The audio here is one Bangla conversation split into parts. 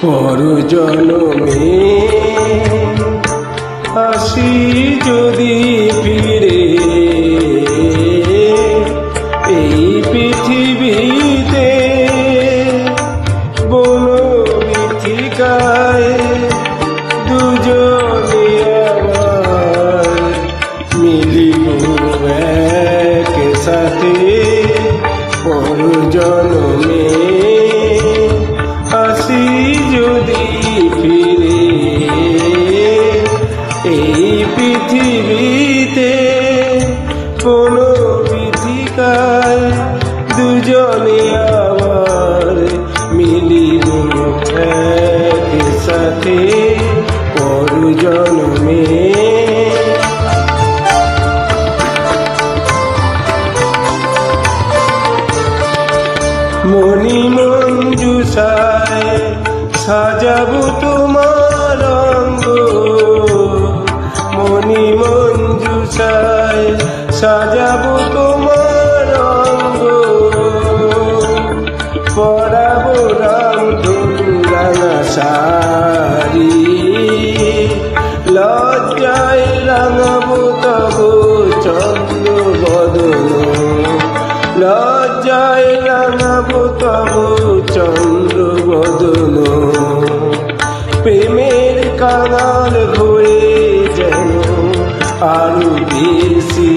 পর জনমে আসি যদি ফিরে এই পৃথিবীতে বনো মৃত্তিকায় দুজনে আবার মিলিব এক সাথে পর জনমে আসি যদি ফিরে এই পৃথিবীতে কোনো পৃথিকায় দুজনে আবার মিলিব এক সাথে পর জন্মে। মনি মঞ্জুষায় সাজাবো তোমার অঙ্গ, মনি মঞ্জুষায় সাজাবো তোমার অঙ্গ, পরাবো রামধনু শাড়ি, লজ্জায় রাঙাবো তব চন্দ্র বদন, লজ্জায় রাঙাবো তব চন্দ্র বদন। প্রেমের কাঙাল হয়ে যেন আরো বেশি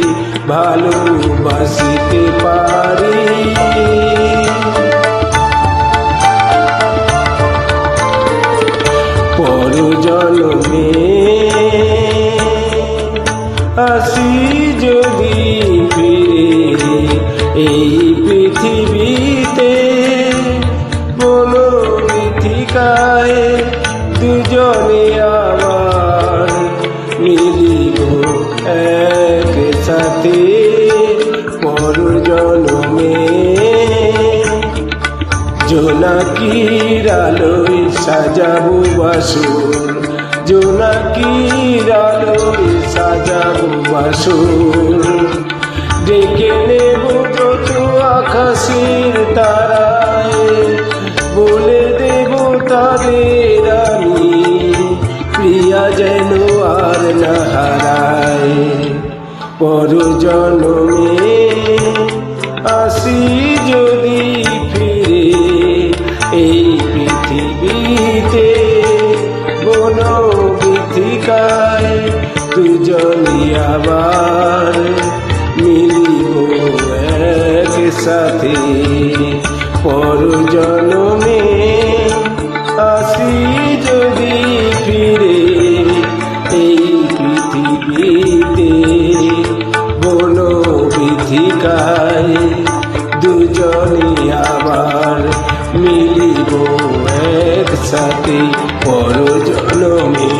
ভালোবাসিতে পারি। পর জন্মে আসি যদি ফিরে এই পৃথিবীতে বনো মৃত্তিকায় দুজনে আবার মিলিব এক সাথে পর জন্মে। জোনাকির আলোয় সাজাবো বাসর, জোনাকির আলোয় সাজাবো বাসর, ডেকে নেব যত আকাশের তারায়, বলে দেব তাদের আমি প্রিয়া যেন আর না হারায়। পর জন্মে আসি যদি ফিরে এই পৃথিবীতে বনো মৃত্তিকায় দুজনে আবার মিলিব এক সাথে পর জন্মে। আসি যদি ফিরে এই পৃথিবীতে বনো মৃত্তিকায় দুজনে আবার মিলিব এক সাথে পর জন্মে।